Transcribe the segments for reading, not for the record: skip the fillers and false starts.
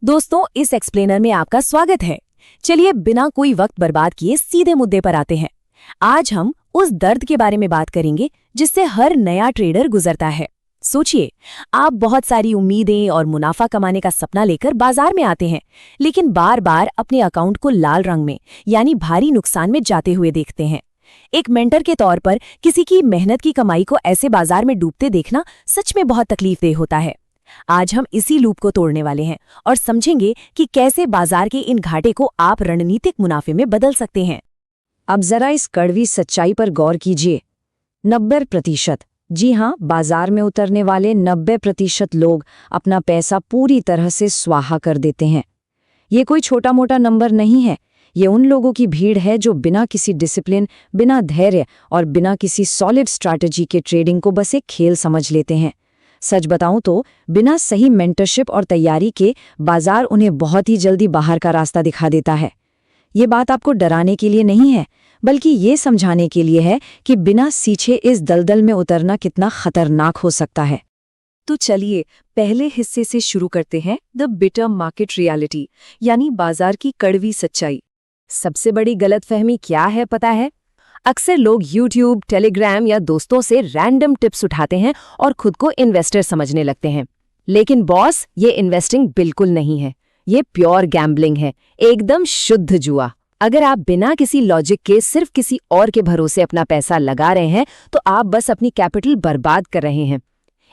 दोस्तों, इस एक्सप्लेनर में आपका स्वागत है। चलिए बिना कोई वक्त बर्बाद किए सीधे मुद्दे पर आते हैं। आज हम उस दर्द के बारे में बात करेंगे जिससे हर नया ट्रेडर गुजरता है। सोचिए, आप बहुत सारी उम्मीदें और मुनाफा कमाने का सपना लेकर बाजार में आते हैं, लेकिन बार बार अपने अकाउंट को लाल रंग में यानी भारी नुकसान में जाते हुए देखते हैं। एक मेंटर के तौर पर किसी की मेहनत की कमाई को ऐसे बाजार में डूबते देखना सच में बहुत तकलीफदेह होता है। आज हम इसी लूप को तोड़ने वाले हैं और समझेंगे कि कैसे बाजार के इन घाटे को आप रणनीतिक मुनाफे में बदल सकते हैं। अब जरा इस कड़वी सच्चाई पर गौर कीजिए। 90%, जी हाँ, बाजार में उतरने वाले 90% लोग अपना पैसा पूरी तरह से स्वाहा कर देते हैं। ये कोई छोटा मोटा नंबर नहीं है। ये उन लोगों की भीड़ है जो बिना किसी डिसिप्लिन, बिना धैर्य और बिना किसी सॉलिड स्ट्रैटेजी के ट्रेडिंग को बस एक खेल समझ लेते हैं। सच बताऊं तो बिना सही मेंटरशिप और तैयारी के बाजार उन्हें बहुत ही जल्दी बाहर का रास्ता दिखा देता है। ये बात आपको डराने के लिए नहीं है, बल्कि ये समझाने के लिए है कि बिना सींचे इस दलदल में उतरना कितना खतरनाक हो सकता है। तो चलिए पहले हिस्से से शुरू करते हैं, द बिटर मार्केट रियलिटी, यानी बाजार की कड़वी सच्चाई। सबसे बड़ी गलतफहमी क्या है पता है? अक्सर लोग YouTube, टेलीग्राम या दोस्तों से रैंडम टिप्स उठाते हैं और खुद को इन्वेस्टर समझने लगते हैं। लेकिन बॉस, ये इन्वेस्टिंग बिल्कुल नहीं है। ये प्योर गैम्बलिंग है, एकदम शुद्ध जुआ। अगर आप बिना किसी लॉजिक के सिर्फ किसी और के भरोसे अपना पैसा लगा रहे हैं तो आप बस अपनी कैपिटल बर्बाद कर रहे हैं।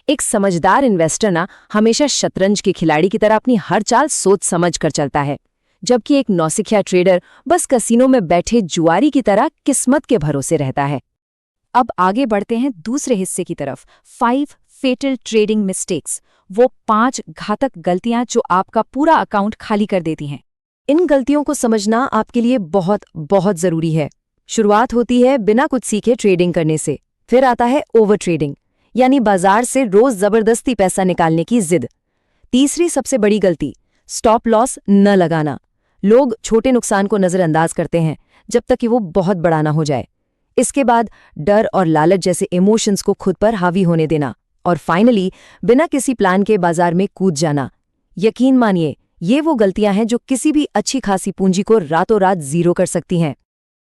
एक समझदार इन्वेस्टर ना हमेशा शतरंज के खिलाड़ी की तरह अपनी हर चाल सोच समझ कर चलता है, जबकि एक नौसिखिया ट्रेडर बस कसिनो में बैठे जुआरी की तरह किस्मत के भरोसे रहता है। अब आगे बढ़ते हैं दूसरे हिस्से की तरफ, 5 फेटल ट्रेडिंग मिस्टेक्स, वो 5 घातक गलतियां जो आपका पूरा अकाउंट खाली कर देती हैं। इन गलतियों को समझना आपके लिए बहुत बहुत जरूरी है। शुरुआत होती है बिना कुछ सीखे ट्रेडिंग करने से, फिर आता है ओवर ट्रेडिंग, यानी बाजार से रोज जबरदस्ती पैसा निकालने की जिद। तीसरी सबसे बड़ी गलती, स्टॉप लॉस न लगाना। लोग छोटे नुकसान को नजरअंदाज करते हैं जब तक कि वो बहुत बड़ा ना हो जाए। इसके बाद डर और लालच जैसे इमोशंस को खुद पर हावी होने देना, और फाइनली बिना किसी प्लान के बाजार में कूद जाना। यकीन मानिए, ये वो गलतियां हैं जो किसी भी अच्छी खासी पूंजी को रातों रात जीरो कर सकती हैं।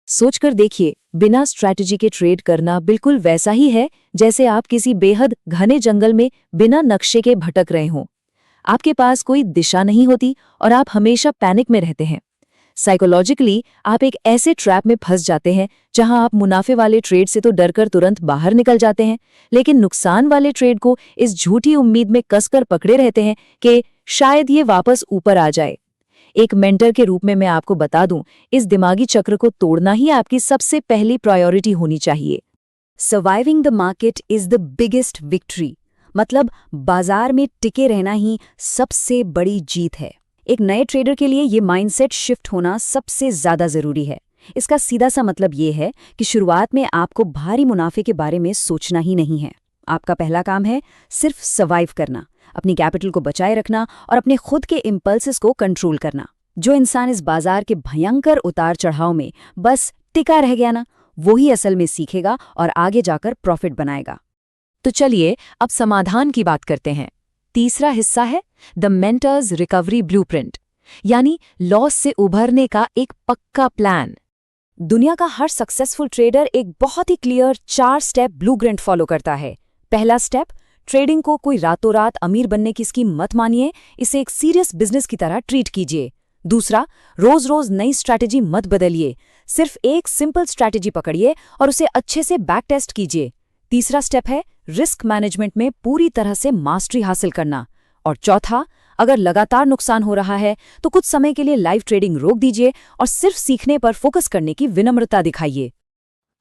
सोचकर देखिए, बिना स्ट्रैटेजी के ट्रेड करना बिल्कुल वैसा ही है जैसे आप किसी बेहद घने जंगल में बिना नक्शे के भटक रहे हों। आपके पास कोई दिशा नहीं होती और आप हमेशा पैनिक में रहते हैं। साइकोलॉजिकली आप एक ऐसे ट्रैप में फंस जाते हैं जहां आप मुनाफे वाले ट्रेड से तो डरकर तुरंत बाहर निकल जाते हैं, लेकिन नुकसान वाले ट्रेड को इस झूठी उम्मीद में कसकर पकड़े रहते हैं कि शायद ये वापस ऊपर आ जाए। एक मेंटर के रूप में मैं आपको बता दूं, इस दिमागी चक्र को तोड़ना ही आपकी सबसे पहली प्रायोरिटी होनी चाहिए। Surviving the market is the biggest victory, मतलब बाजार में टिके रहना ही सबसे बड़ी जीत है। एक नए ट्रेडर के लिए ये माइंडसेट शिफ्ट होना सबसे ज्यादा जरूरी है। इसका सीधा सा मतलब ये है कि शुरुआत में आपको भारी मुनाफे के बारे में सोचना ही नहीं है। आपका पहला काम है सिर्फ सर्वाइव करना, अपनी कैपिटल को बचाए रखना और अपने खुद के इम्पल्सेस को कंट्रोल करना। जो इंसान इस बाजार के भयंकर उतार चढ़ाव में बस टिका रह गया ना, वही असल में सीखेगा और आगे जाकर प्रॉफिट बनाएगा। तो चलिए अब समाधान की बात करते हैं। तीसरा हिस्सा है द मेंटर्स रिकवरी ब्लूप्रिंट, यानी लॉस से उभरने का एक पक्का प्लान। दुनिया का हर सक्सेसफुल ट्रेडर एक बहुत ही क्लियर 4 स्टेप ब्लूप्रिंट फॉलो करता है। पहला स्टेप, ट्रेडिंग को कोई रातों रात अमीर बनने की स्कीम मत मानिए, इसे एक सीरियस बिजनेस की तरह ट्रीट कीजिए। दूसरा, रोज रोज नई स्ट्रैटेजी मत बदलिए, सिर्फ एक सिंपल स्ट्रैटेजी पकड़िए और उसे अच्छे से बैक टेस्ट कीजिए। तीसरा स्टेप है रिस्क मैनेजमेंट में पूरी तरह से मास्टरी हासिल करना। और चौथा, अगर लगातार नुकसान हो रहा है तो कुछ समय के लिए लाइव ट्रेडिंग रोक दीजिए और सिर्फ सीखने पर फोकस करने की विनम्रता दिखाइए।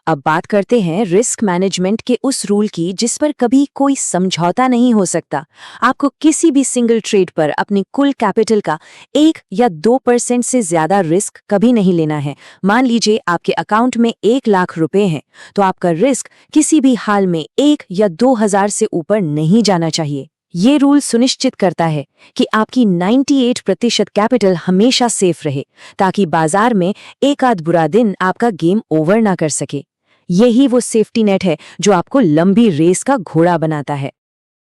अब बात करते हैं रिस्क मैनेजमेंट के उस रूल की जिस पर कभी कोई समझौता नहीं हो सकता। आपको किसी भी सिंगल ट्रेड पर अपनी कुल कैपिटल का 1 या 2% से ज्यादा रिस्क कभी नहीं लेना है। मान लीजिए आपके अकाउंट में 1 लाख रुपए हैं, तो आपका रिस्क किसी भी हाल में 1 या 2,000 से ऊपर नहीं जाना चाहिए। ये रूल सुनिश्चित करता है कि आपकी 98% कैपिटल हमेशा सेफ रहे, ताकि बाजार में एक आध बुरा दिन आपका गेम ओवर ना कर सके। यही वो सेफ्टी नेट है जो आपको लंबी रेस का घोड़ा बनाता है।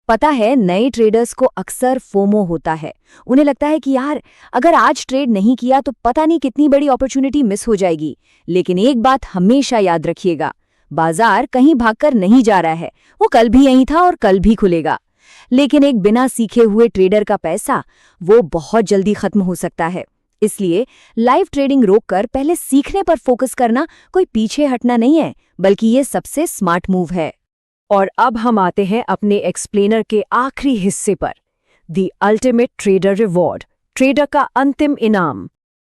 पता है, नए ट्रेडर्स को अक्सर फोमो होता है। उन्हें लगता है कि यार, अगर आज ट्रेड नहीं किया तो पता नहीं कितनी बड़ी अपॉर्चुनिटी मिस हो जाएगी। लेकिन एक बात हमेशा याद रखिएगा, बाजार कहीं भागकर नहीं जा रहा है, वो कल भी यहीं था और कल भी खुलेगा। लेकिन एक बिना सीखे हुए ट्रेडर का पैसा, वो बहुत जल्दी खत्म हो सकता है। इसलिए लाइव ट्रेडिंग रोककर पहले सीखने पर फोकस करना कोई पीछे हटना नहीं है, बल्कि ये सबसे स्मार्ट मूव है। और अब हम आते हैं अपने एक्सप्लेनर के आखिरी हिस्से पर, the ultimate trader reward, trader का अंतिम इनाम।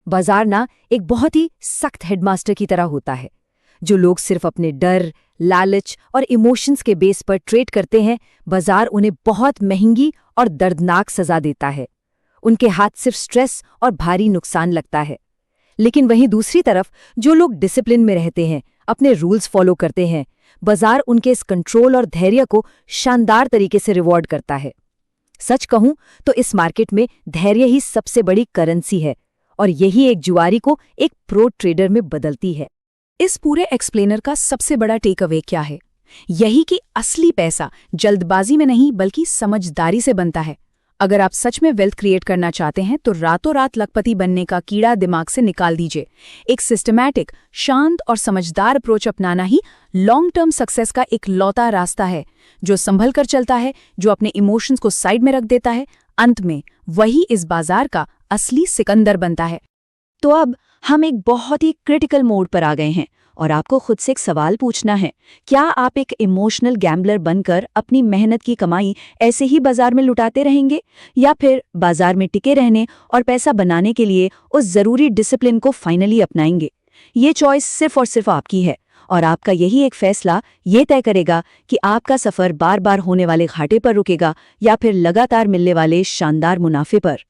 बाजार ना एक बहुत ही सख्त हेडमास्टर की तरह होता है। जो लोग सिर्फ अपने डर, लालच और इमोशंस के बेस पर ट्रेड करते हैं, बाजार उन्हें बहुत महंगी और दर्दनाक सजा देता है। उनके हाथ सिर्फ स्ट्रेस और भारी नुकसान लगता है। लेकिन वहीं दूसरी तरफ जो लोग डिसिप्लिन में रहते हैं, अपने रूल्स फॉलो करते हैं, बाजार उनके इस कंट्रोल और धैर्य को शानदार तरीके से रिवॉर्ड करता है। सच कहूं तो इस मार्केट में धैर्य ही सबसे बड़ी करेंसी है, और यही एक जुआरी को एक प्रो ट्रेडर में बदलती है। इस पूरे एक्सप्लेनर का सबसे बड़ा टेक अवे क्या है? यही कि असली पैसा जल्दबाजी में नहीं बल्कि समझदारी से बनता है। अगर आप सच में वेल्थ क्रिएट करना चाहते हैं तो रातों रात लखपति बनने का कीड़ा दिमाग से निकाल दीजिए। एक सिस्टमैटिक, शांत और समझदार अप्रोच अपनाना ही लॉन्ग टर्म सक्सेस का एक लौता रास्ता है, जो संभल कर चलता है, जो अपने इमोशंस को साइड में रख देता है। अंत में वही इस बाजार का असली सिकंदर बनता है। तो अब हम एक बहुत ही क्रिटिकल मोड पर आ गए हैं और आपको खुद से एक सवाल पूछना है, क्या आप एक इमोशनल गैम्बलर बनकर अपनी मेहनत की कमाई ऐसे ही बाजार में लुटाते रहेंगे, या फिर बाजार में टिके रहने और पैसा बनाने के लिए उस जरूरी डिसिप्लिन को फाइनली अपनाएंगे? ये चॉइस सिर्फ और सिर्फ आपकी है, और आपका यही एक फैसला ये तय करेगा कि आपका सफर बार बार होने वाले घाटे पर रुकेगा या फिर लगातार मिलने वाले शानदार मुनाफे पर।